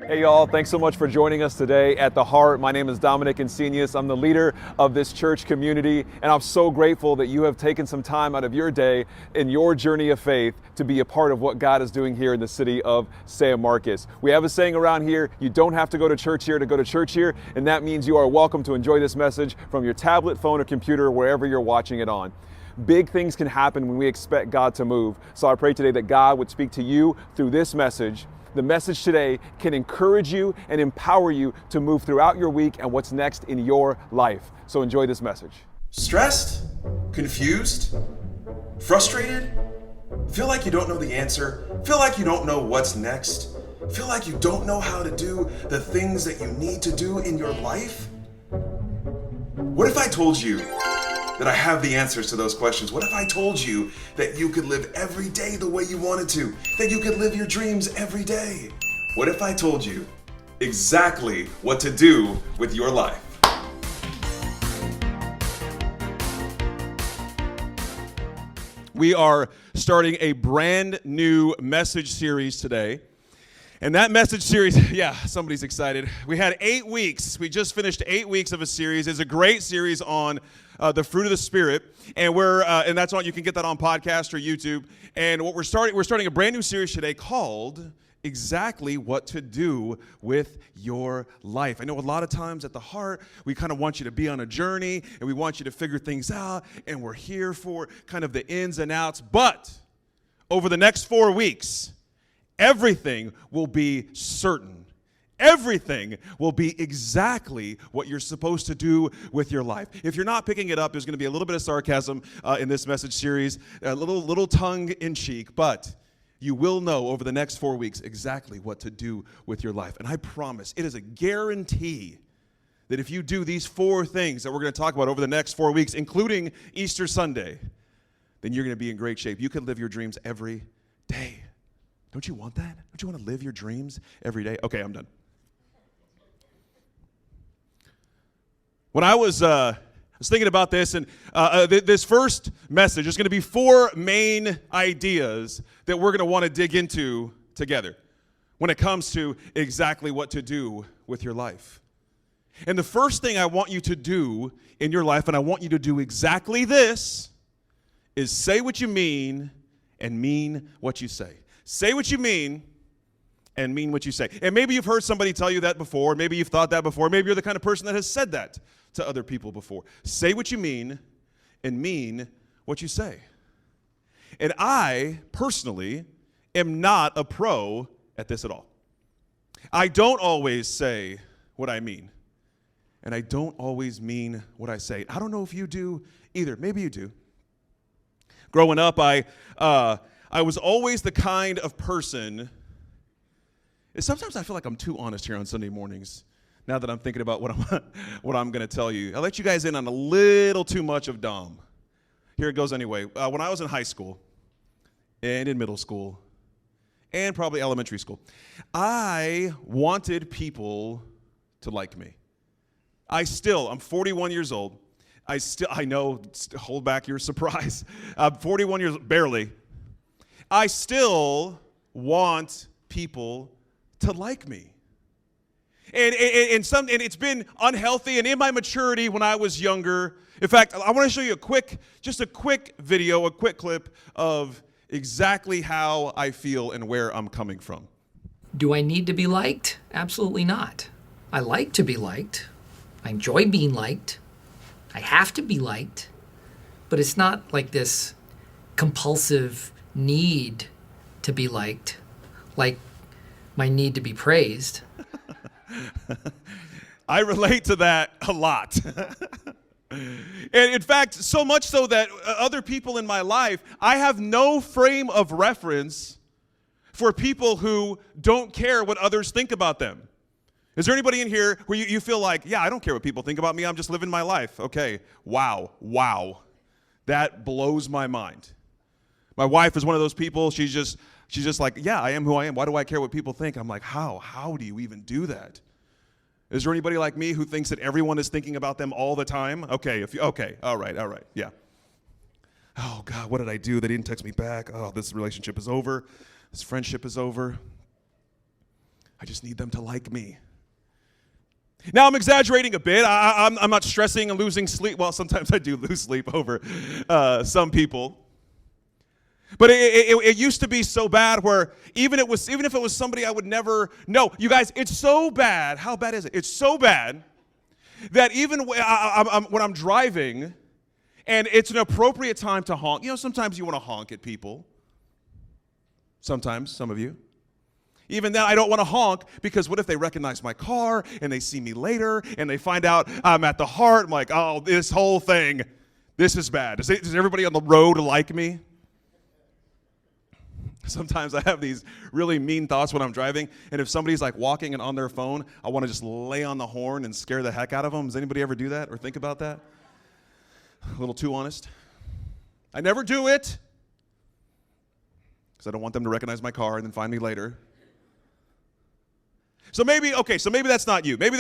Hey y'all, thanks so much for joining us today at The Heart. My name is Dominic Insenius. I'm the leader of this church community, and I'm so grateful that you have taken some time out of your day in your journey of faith to be a part of what God is doing here in the city of San Marcos. We have a saying around here, you don't have to go to church here to go to church here, and that means you are welcome to enjoy this message from your tablet, phone, or computer, wherever you're watching it on. Big things can happen when we expect God to move. So I pray today that God would speak to you through this message. The message today can encourage you and empower you to move throughout your week and what's next in your life. So enjoy this message. Stressed? Confused? Frustrated? Feel like you don't know the answer? Feel like you don't know what's next? Feel like you don't know how to do the things that you need to do in your life? What if I told you that I have the answers to those questions? What if I told you that you could live every day the way you wanted to? That you could live your dreams every day? What if I told you exactly what to do with your life? We are starting a brand new message series today. And that message series, yeah, somebody's excited. We had 8 weeks. We just finished 8 weeks of a series. It's a great series on the fruit of the Spirit, and and that's on. You can get that on podcast or YouTube. And what we're starting a brand new series today called Exactly What to Do with Your Life. I know a lot of times at The Heart, we kind of want you to be on a journey, and we want you to figure things out, and we're here for kind of the ins and outs. But over the next 4 weeks, everything will be certain. Everything will be exactly what you're supposed to do with your life. If you're not picking it up, there's going to be a little bit of sarcasm in this message series, a little tongue-in-cheek, but you will know over the next 4 weeks exactly what to do with your life. And I promise, it is a guarantee that if you do these 4 things that we're going to talk about over the next 4 weeks, including Easter Sunday, then you're going to be in great shape. You can live your dreams every day. Don't you want that? Don't you want to live your dreams every day? Okay, I'm done. When I was thinking about this, and this first message, there's going to be 4 main ideas that we're going to want to dig into together when it comes to exactly what to do with your life. And the first thing I want you to do in your life, and I want you to do exactly this, is say what you mean and mean what you say. Say what you mean and mean what you say. And maybe you've heard somebody tell you that before. Maybe you've thought that before. Maybe you're the kind of person that has said that to other people before. Say what you mean and mean what you say. And I, personally, am not a pro at this at all. I don't always say what I mean. And I don't always mean what I say. I don't know if you do either. Maybe you do. Growing up, I was always the kind of person, sometimes I feel like I'm too honest here on Sunday mornings, now that I'm thinking about what I'm going to tell you. I'll let you guys in on a little too much of Dom. Here it goes anyway. When I was in high school and in middle school and probably elementary school, I wanted people to like me. I'm 41 years old. I know, hold back your surprise. I'm 41 years, barely. I still want people to like me. And it's been unhealthy, and in my maturity when I was younger. In fact, I want to show you a quick video, a quick clip of exactly how I feel and where I'm coming from. Do I need to be liked? Absolutely not. I like to be liked. I enjoy being liked. I have to be liked. But it's not like this compulsive need to be liked, like my need to be praised. I relate to that a lot. And in fact, so much so that other people in my life, I have no frame of reference for people who don't care what others think about them. Is there anybody in here where you feel like, yeah, I don't care what people think about me, I'm just living my life? Okay, wow. That blows my mind. My wife is one of those people, she's just like, yeah, I am who I am. Why do I care what people think? I'm like, how do you even do that? Is there anybody like me who thinks that everyone is thinking about them all the time? Okay, all right, yeah. Oh, God, what did I do? They didn't text me back. Oh, this relationship is over. This friendship is over. I just need them to like me. Now, I'm exaggerating a bit. I'm not stressing and losing sleep. Well, sometimes I do lose sleep over some people. But it used to be so bad where even if it was somebody I would never know. You guys, it's so bad. How bad is it? It's so bad that even when I'm driving and it's an appropriate time to honk. You know, sometimes you want to honk at people. Sometimes, some of you. Even then, I don't want to honk because what if they recognize my car and they see me later and they find out I'm at the Heart? I'm like, oh, this whole thing, this is bad. Does everybody on the road like me? Sometimes I have these really mean thoughts when I'm driving, and if somebody's like walking and on their phone, I want to just lay on the horn and scare the heck out of them. Does anybody ever do that or think about that? A little too honest. I never do it because I don't want them to recognize my car and then find me later. So maybe that's not you. Maybe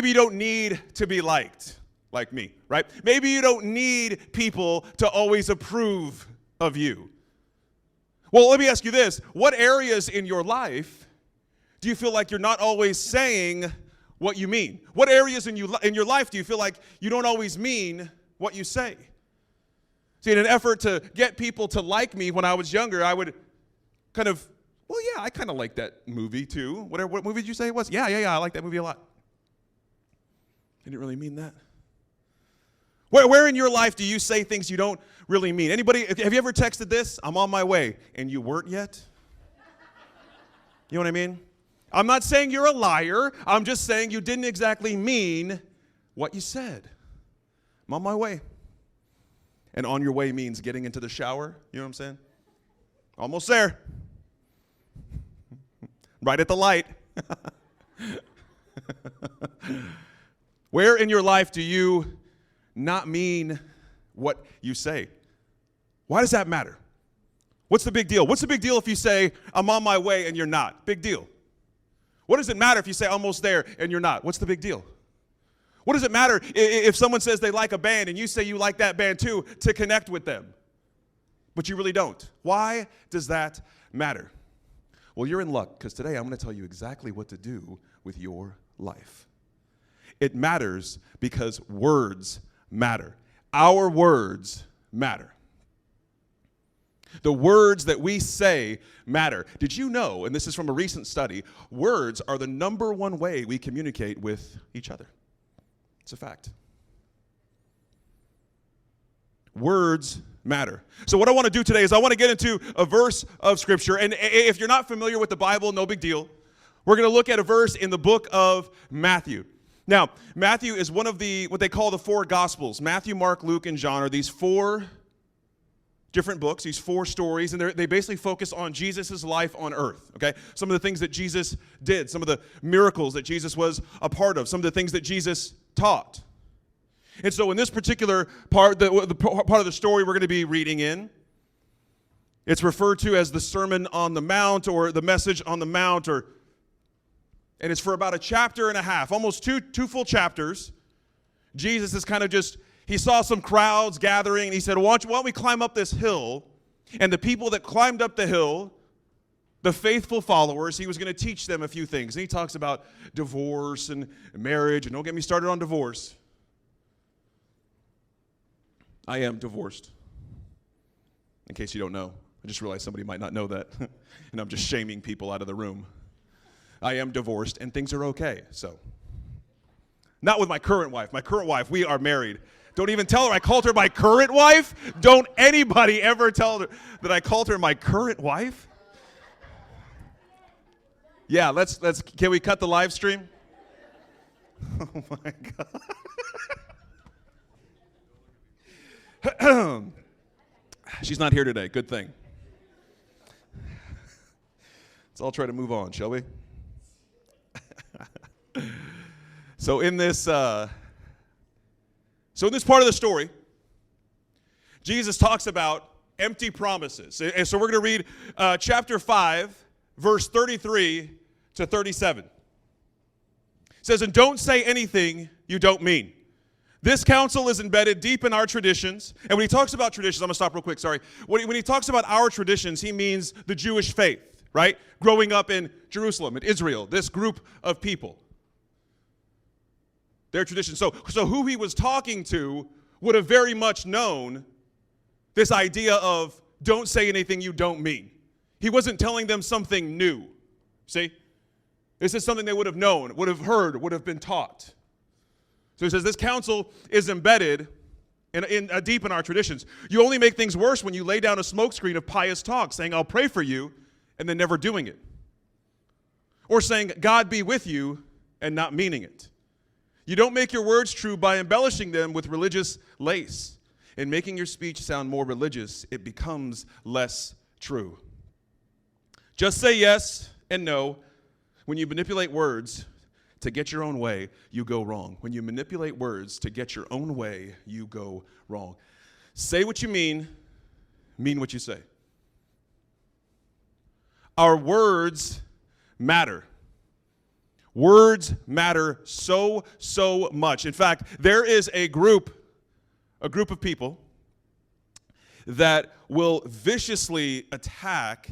you don't need to be liked like me, right? Maybe you don't need people to always approve of you. Well, let me ask you this. What areas in your life do you feel like you're not always saying what you mean? What areas in your life do you feel like you don't always mean what you say? See, in an effort to get people to like me when I was younger, I would kind of, well, yeah, I kind of like that movie too. What movie did you say it was? Yeah, I like that movie a lot. Didn't really mean that. Where in your life do you say things you don't really mean? Anybody, have you ever texted this? I'm on my way, and you weren't yet? You know what I mean? I'm not saying you're a liar. I'm just saying you didn't exactly mean what you said. I'm on my way. And on your way means getting into the shower. You know what I'm saying? Almost there. Right at the light. Where in your life do you not mean what you say? Why does that matter? What's the big deal? What's the big deal if you say, I'm on my way and you're not? Big deal. What does it matter if you say almost there and you're not? What's the big deal? What does it matter if someone says they like a band and you say you like that band too to connect with them, but you really don't? Why does that matter? Well, you're in luck because today I'm going to tell you exactly what to do with your life. It matters because words matter. Our words matter. The words that we say matter. Did you know, and this is from a recent study, words are the number one way we communicate with each other. It's a fact. Words matter. So what I want to do today is I want to get into a verse of Scripture. And if you're not familiar with the Bible, no big deal. We're going to look at a verse in the book of Matthew. Now, Matthew is one of what they call the four Gospels. Matthew, Mark, Luke, and John are these four different books, these four stories, and they basically focus on Jesus' life on earth, okay? Some of the things that Jesus did, some of the miracles that Jesus was a part of, some of the things that Jesus taught. And so in this particular part, the part of the story we're going to be reading in, it's referred to as the Sermon on the Mount or the Message on the Mount, and it's for about a chapter and a half, almost two full chapters. Jesus is kind of he saw some crowds gathering, and he said, why don't we climb up this hill? And the people that climbed up the hill, the faithful followers, he was going to teach them a few things. And he talks about divorce and marriage, and don't get me started on divorce. I am divorced. In case you don't know, I just realized somebody might not know that, and I'm just shaming people out of the room. I am divorced, and things are okay, so. Not with my current wife. My current wife, we are married. Don't even tell her I called her my current wife. Don't anybody ever tell her that I called her my current wife. Yeah, can we cut the live stream? Oh my God. She's not here today. Good thing. Let's all try to move on, shall we? So in this part of the story, Jesus talks about empty promises. And so we're going to read chapter 5, verse 33 to 37. It says, and don't say anything you don't mean. This counsel is embedded deep in our traditions. And when he talks about traditions, I'm going to stop real quick, sorry. When he talks about our traditions, he means the Jewish faith, right? Growing up in Jerusalem, in Israel, this group of people. Their tradition. So who he was talking to would have very much known this idea of don't say anything you don't mean. He wasn't telling them something new. See? This is something they would have known, would have heard, would have been taught. So he says this counsel is embedded in deep in our traditions. You only make things worse when you lay down a smokescreen of pious talk, saying, I'll pray for you, and then never doing it. Or saying, God be with you, and not meaning it. You don't make your words true by embellishing them with religious lace. In making your speech sound more religious, it becomes less true. Just say yes and no. When you manipulate words to get your own way, you go wrong. When you manipulate words to get your own way, you go wrong. Say what you mean what you say. Our words matter. Words matter so much. In fact, there is a group of people that will viciously attack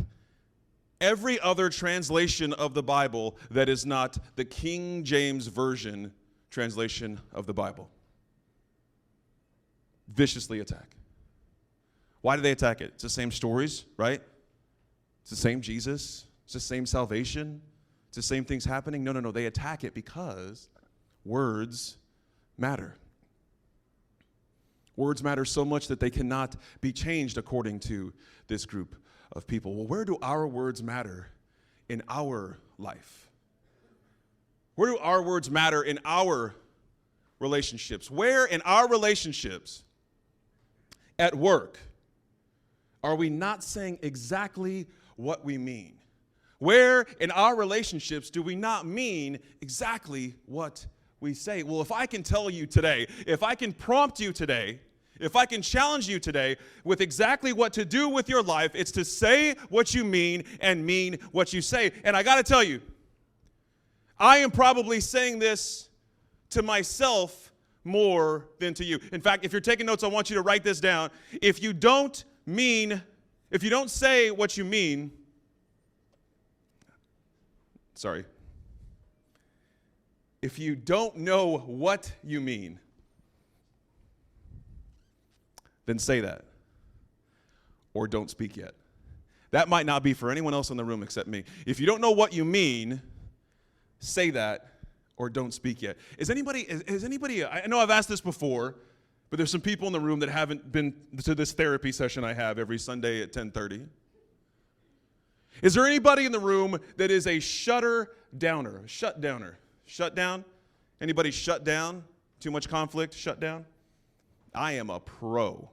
every other translation of the Bible that is not the King James Version translation of the Bible. Viciously attack. Why do they attack it? It's the same stories, right? It's the same Jesus. It's the same salvation. It's the same things happening. No. They attack it because words matter. Words matter so much that they cannot be changed according to this group of people. Well, where do our words matter in our life? Where do our words matter in our relationships? Where in our relationships at work are we not saying exactly what we mean? Where in our relationships do we not mean exactly what we say? Well, if I can tell you today, if I can prompt you today, if I can challenge you today with exactly what to do with your life, it's to say what you mean and mean what you say. And I got to tell you, I am probably saying this to myself more than to you. In fact, if you're taking notes, I want you to write this down. If you don't say what you mean, if you don't know what you mean, then say that. Or don't speak yet. That might not be for anyone else in the room except me. If you don't know what you mean, say that or don't speak yet. Has anybody, I know I've asked this before, but there's some people in the room that haven't been to this therapy session I have every Sunday at 10:30. Is there anybody in the room that is a shut-downer? Shut down? Anybody shut down? Too much conflict? Shut down? I am a pro.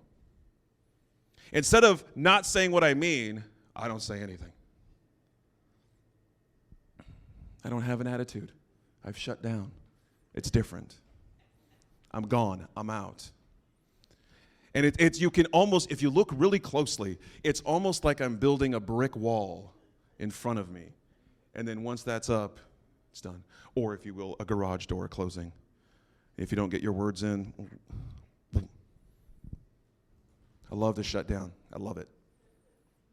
Instead of not saying what I mean, I don't say anything. I don't have an attitude. I've shut down. It's different. I'm gone. I'm out. And it's you can almost, if you look really closely, it's almost like I'm building a brick wall in front of me. And then once that's up, it's done. Or, if you will, a garage door closing. If you don't get your words in, I love to shut down. I love it.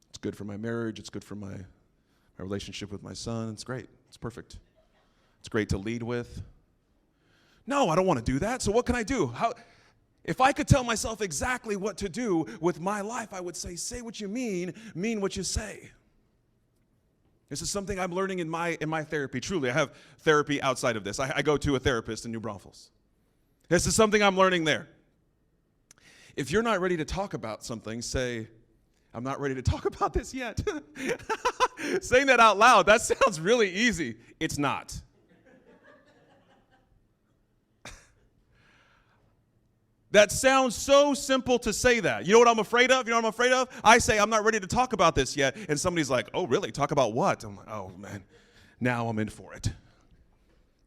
It's good for my marriage. It's good for my relationship with my son. It's great. It's perfect. It's great to lead with. No, I don't want to do that. So what can I do? If I could tell myself exactly what to do with my life, I would say what you mean what you say. This is something I'm learning in my therapy. Truly, I have therapy outside of this. I go to a therapist in New Braunfels. This is something I'm learning there. If you're not ready to talk about something, say, I'm not ready to talk about this yet. Saying that out loud, that sounds really easy. It's not. That sounds so simple to say that. You know what I'm afraid of? I say, I'm not ready to talk about this yet. And somebody's like, oh, really? Talk about what? I'm like, oh, man. Now I'm in for it.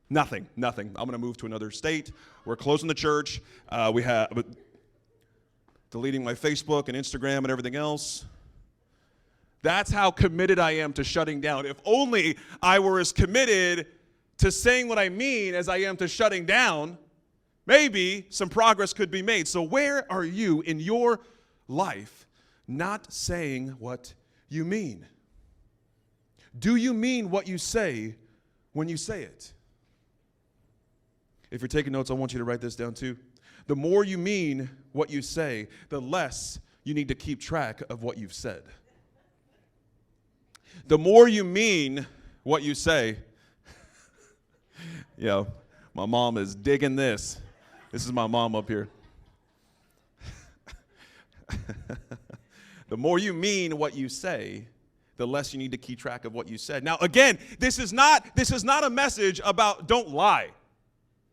Nothing. I'm going to move to another state. We're closing the church. We have deleting my Facebook and Instagram and everything else. That's how committed I am to shutting down. If only I were as committed to saying what I mean as I am to shutting down, maybe some progress could be made. So where are you in your life not saying what you mean? Do you mean what you say when you say it? If you're taking notes, I want you to write this down too. The more you mean what you say, the less you need to keep track of what you've said. The more you mean what you say, my mom is digging this. This is my mom up here. The more you mean what you say, the less you need to keep track of what you said. Now, again, this is not a message about don't lie.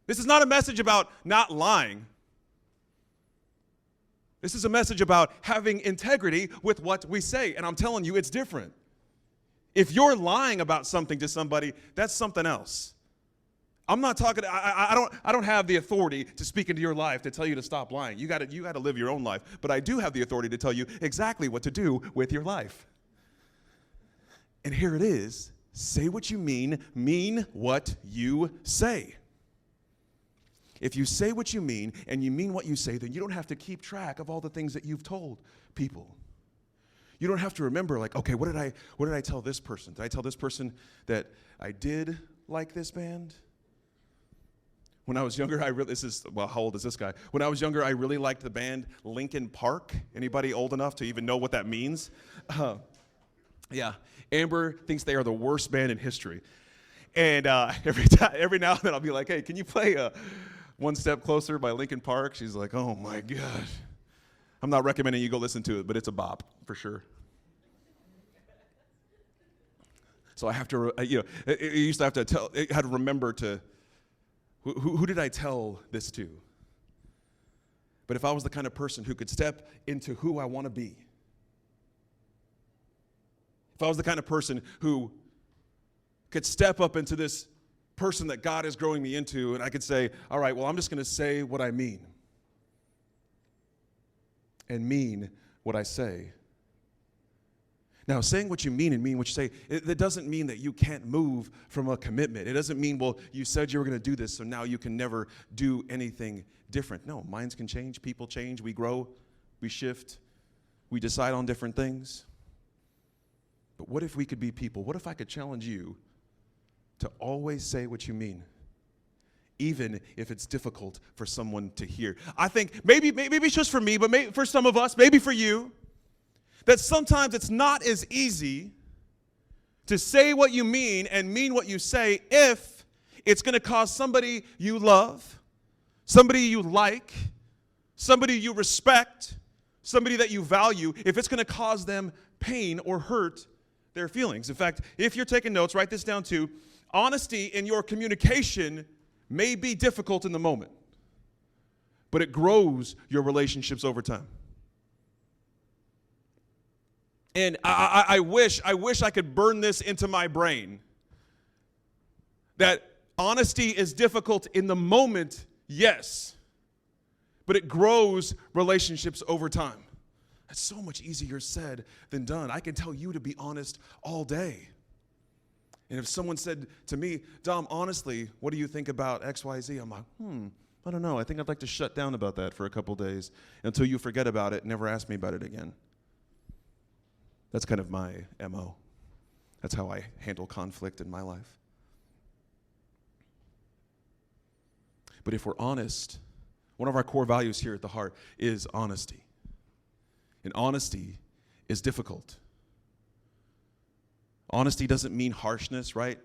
This is not a message about not lying. This is a message about having integrity with what we say. And I'm telling you, it's different. If you're lying about something to somebody, that's something else. I'm not talking. I don't have the authority to speak into your life to tell you to stop lying. You got to live your own life. But I do have the authority to tell you exactly what to do with your life. And here it is. Say what you mean what you say. If you say what you mean and you mean what you say, then you don't have to keep track of all the things that you've told people. You don't have to remember, like, okay, what did I tell this person? Did I tell this person that I did like this band? When I was younger, how old is this guy? When I was younger, I really liked the band Linkin Park. Anybody old enough to even know what that means? Yeah, Amber thinks they are the worst band in history. And every now and then I'll be like, hey, can you play One Step Closer by Linkin Park? She's like, oh my gosh. I'm not recommending you go listen to it, but it's a bop for sure. So I have to, you used to have to had to remember to, who did I tell this to? But if I was the kind of person who could step into who I want to be, if I was the kind of person who could step up into this person that God is growing me into, and I could say, all right, well, I'm just going to say what I mean and mean what I say. Now, saying what you mean and mean what you say, that doesn't mean that you can't move from a commitment. It doesn't mean, well, you said you were going to do this, so now you can never do anything different. No, minds can change, people change, we grow, we shift, we decide on different things. But what if we could be people? What if I could challenge you to always say what you mean, even if it's difficult for someone to hear? I think maybe it's just for me, but maybe for some of us, maybe for you, that sometimes it's not as easy to say what you mean and mean what you say if it's going to cause somebody you love, somebody you like, somebody you respect, somebody that you value, if it's going to cause them pain or hurt their feelings. In fact, if you're taking notes, write this down too. Honesty in your communication may be difficult in the moment, but it grows your relationships over time. And I wish I could burn this into my brain, that honesty is difficult in the moment, yes, but it grows relationships over time. That's so much easier said than done. I can tell you to be honest all day. And if someone said to me, Dom, honestly, what do you think about XYZ? I'm like, I don't know. I think I'd like to shut down about that for a couple days until you forget about it and never ask me about it again. That's kind of my MO. That's how I handle conflict in my life. But if we're honest, one of our core values here at the Heart is honesty. And honesty is difficult. Honesty doesn't mean harshness, right?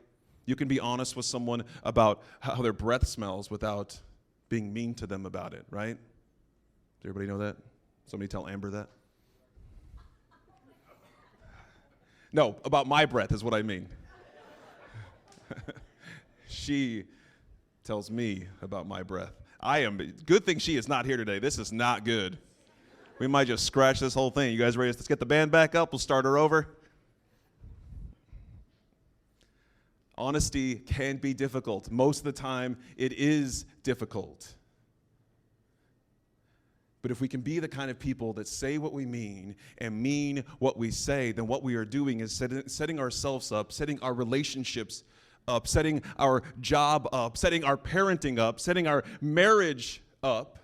You can be honest with someone about how their breath smells without being mean to them about it, right? Does everybody know that? Somebody tell Amber that? No, about my breath is what I mean. She tells me about my breath. Good thing she is not here today. This is not good. We might just scratch this whole thing. You guys ready? Let's get the band back up. We'll start her over. Honesty can be difficult. Most of the time, it is difficult. But if we can be the kind of people that say what we mean and mean what we say, then what we are doing is setting ourselves up, setting our relationships up, setting our job up, setting our parenting up, setting our marriage up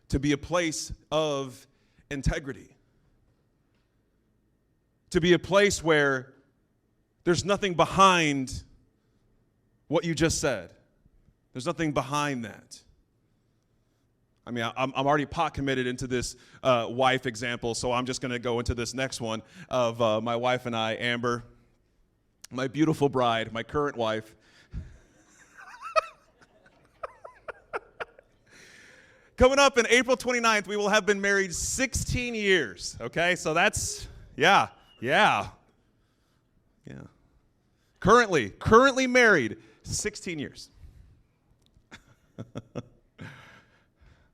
to be a place of integrity. To be a place where there's nothing behind what you just said. There's nothing behind that. I mean, I'm already pot committed into this wife example, so I'm just going to go into this next one of my wife and I, Amber, my beautiful bride, my current wife. Coming up in April 29th, we will have been married 16 years, okay? So that's, yeah. Currently married 16 years.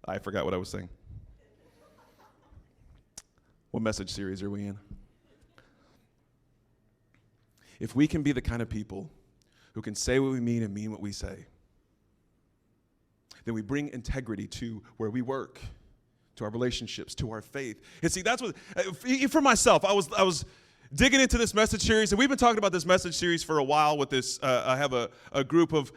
I forgot what I was saying. What message series are we in? If we can be the kind of people who can say what we mean and mean what we say, then we bring integrity to where we work, to our relationships, to our faith. And see, that's what, for myself, I was digging into this message series, and we've been talking about this message series for a while with this, I have a group of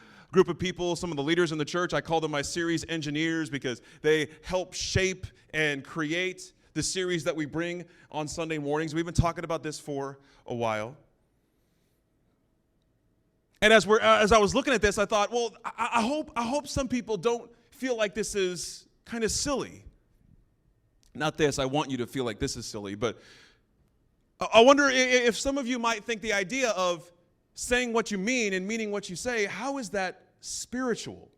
people, some of the leaders in the church. I call them my series engineers because they help shape and create the series that we bring on Sunday mornings. We've been talking about this for a while. And as I was looking at this, I thought, well, I hope some people don't feel like this is kind of silly. Not this, I want you to feel like this is silly, but I wonder if some of you might think the idea of saying what you mean and meaning what you say, how is that spiritual?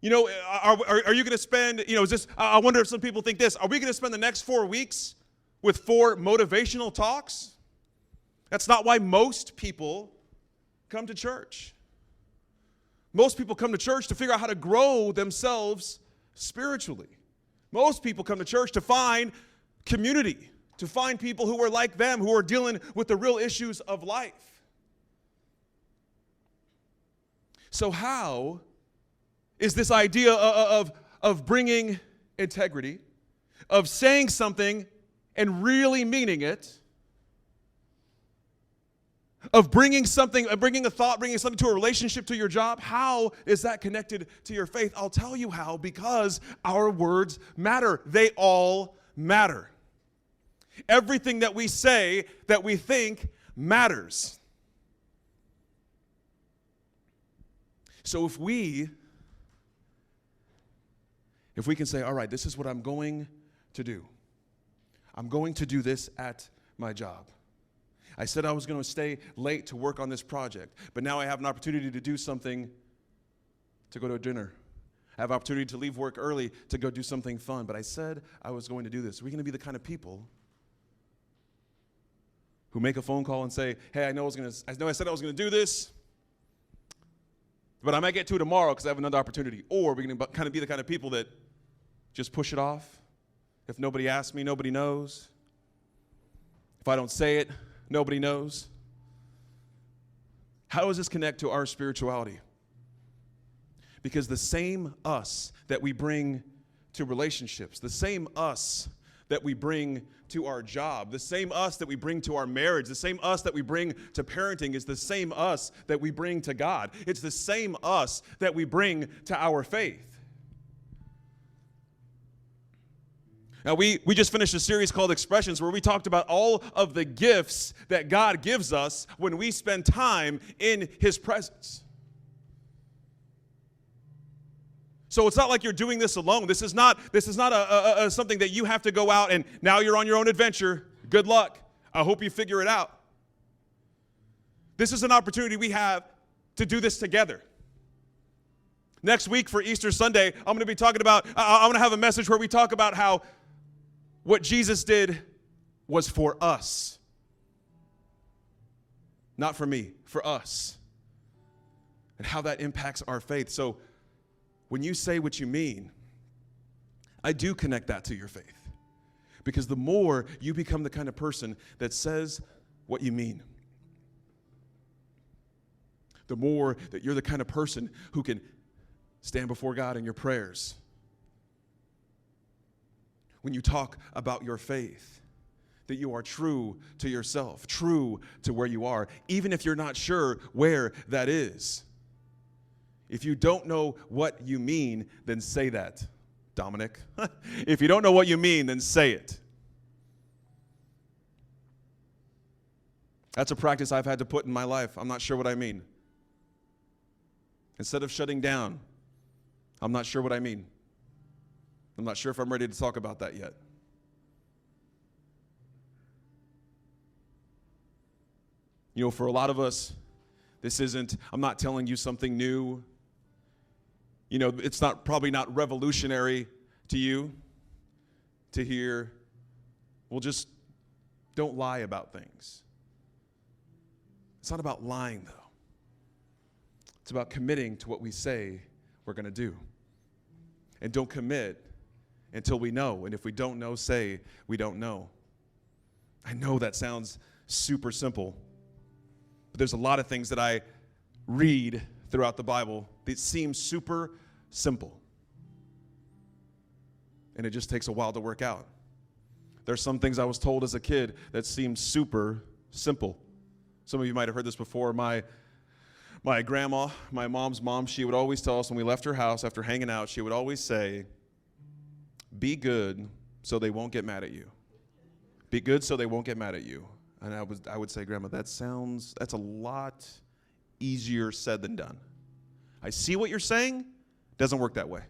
You know, are you going to spend, is this, I wonder if some people think this, are we going to spend the next 4 weeks with 4 motivational talks? That's not why most people come to church. Most people come to church to figure out how to grow themselves spiritually. Most people come to church to find community, to find people who are like them, who are dealing with the real issues of life. So how is this idea of bringing integrity, of saying something and really meaning it, of bringing a thought, bringing something to a relationship, to your job, how is that connected to your faith? I'll tell you how, because our words matter. They all matter. Everything that we say, that we think, matters. So if we can say, all right, this is what I'm going to do. I'm going to do this at my job. I said I was going to stay late to work on this project, but now I have an opportunity to do something, to go to a dinner. I have an opportunity to leave work early to go do something fun, but I said I was going to do this. Are we going to be the kind of people who make a phone call and say, hey, I know I said I was going to do this, but I might get to it tomorrow because I have another opportunity? Or we're going to kind of be the kind of people that just push it off. If nobody asks me, nobody knows. If I don't say it, nobody knows. How does this connect to our spirituality? Because the same us that we bring to relationships, the same us that we bring to our job, the same us that we bring to our marriage, the same us that we bring to parenting is the same us that we bring to God. It's the same us that we bring to our faith. Now, we just finished a series called Expressions where we talked about all of the gifts that God gives us when we spend time in His presence. So it's not like you're doing this alone. This is not something that you have to go out and now you're on your own adventure. Good luck. I hope you figure it out. This is an opportunity we have to do this together. Next week for Easter Sunday, I'm going to be talking about, I'm going to have a message where we talk about how what Jesus did was for us. Not for me, for us. And how that impacts our faith. So when you say what you mean, I do connect that to your faith. Because the more you become the kind of person that says what you mean, the more that you're the kind of person who can stand before God in your prayers. When you talk about your faith, that you are true to yourself, true to where you are, even if you're not sure where that is. If you don't know what you mean, then say that, Dominic. If you don't know what you mean, then say it. That's a practice I've had to put in my life. I'm not sure what I mean. Instead of shutting down, I'm not sure what I mean. I'm not sure if I'm ready to talk about that yet. You know, for a lot of us, I'm not telling you something new. You know, it's probably not revolutionary to you to hear, well, just don't lie about things. It's not about lying, though. It's about committing to what we say we're going to do. And don't commit until we know. And if we don't know, say we don't know. I know that sounds super simple, but there's a lot of things that I read throughout the Bible that seem super simple. And it just takes a while to work out. There's some things I was told as a kid that seemed super simple. Some of you might have heard this before. My grandma, my mom's mom, she would always tell us when we left her house after hanging out, she would always say, be good so they won't get mad at you. Be good so they won't get mad at you. And I would say, Grandma, that's a lot easier said than done. I see what you're saying. Doesn't work that way.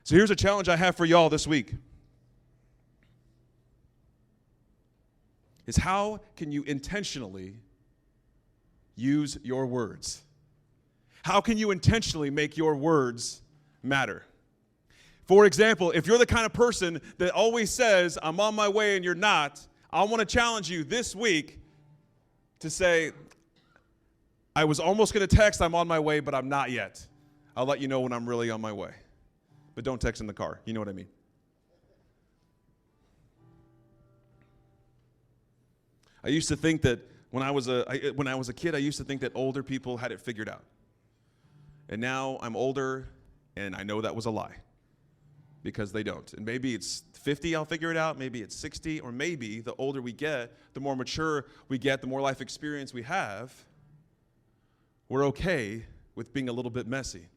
So here's a challenge I have for y'all this week. Is how can you intentionally use your words? How can you intentionally make your words matter? For example, if you're the kind of person that always says, I'm on my way and you're not, I want to challenge you this week to say, I was almost going to text, I'm on my way, but I'm not yet. I'll let you know when I'm really on my way. But don't text in the car. You know what I mean. I used to think that when I was a kid, I used to think that older people had it figured out. And now I'm older, and I know that was a lie. Because they don't. And maybe it's 50, I'll figure it out. Maybe it's 60, or maybe the older we get, the more mature we get, the more life experience we have, we're okay with being a little bit messy.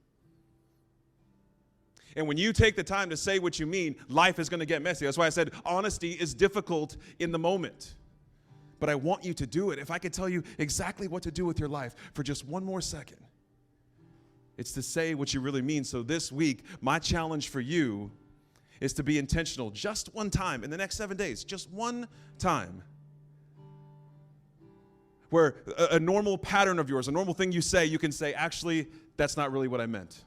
And when you take the time to say what you mean, life is going to get messy. That's why I said honesty is difficult in the moment. But I want you to do it. If I could tell you exactly what to do with your life for just one more second, it's to say what you really mean. So this week, my challenge for you is to be intentional just one time in the next 7 days, just one time, where a normal pattern of yours, a normal thing you say, you can say, actually, that's not really what I meant.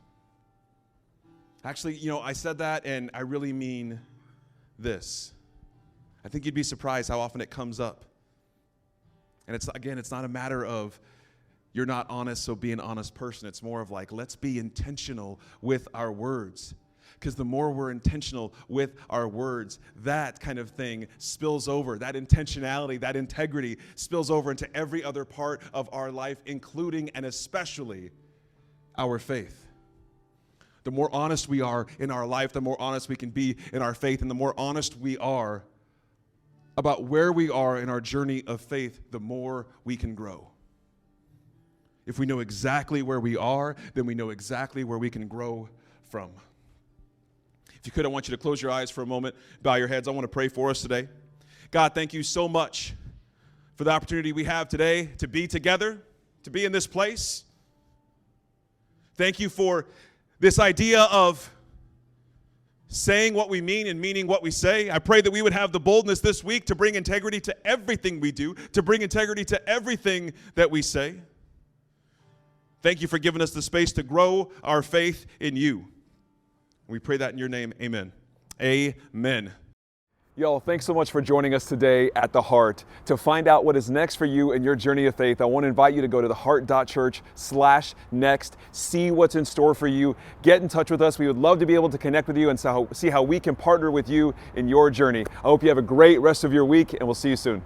Actually, I said that and I really mean this. I think you'd be surprised how often it comes up. And it's not a matter of you're not honest, so be an honest person. It's more of like, let's be intentional with our words. Because the more we're intentional with our words, that kind of thing spills over. That intentionality, that integrity spills over into every other part of our life, including and especially our faith. The more honest we are in our life, the more honest we can be in our faith, and the more honest we are about where we are in our journey of faith, the more we can grow. If we know exactly where we are, then we know exactly where we can grow from. If you could, I want you to close your eyes for a moment, bow your heads. I want to pray for us today. God, thank you so much for the opportunity we have today to be together, to be in this place. Thank you for this idea of saying what we mean and meaning what we say. I pray that we would have the boldness this week to bring integrity to everything we do, to bring integrity to everything that we say. Thank you for giving us the space to grow our faith in you. We pray that in your name. Amen. Amen. Y'all, thanks so much for joining us today at The Heart. To find out what is next for you in your journey of faith, I want to invite you to go to theheart.church/next, see what's in store for you, get in touch with us. We would love to be able to connect with you and see how we can partner with you in your journey. I hope you have a great rest of your week, and we'll see you soon.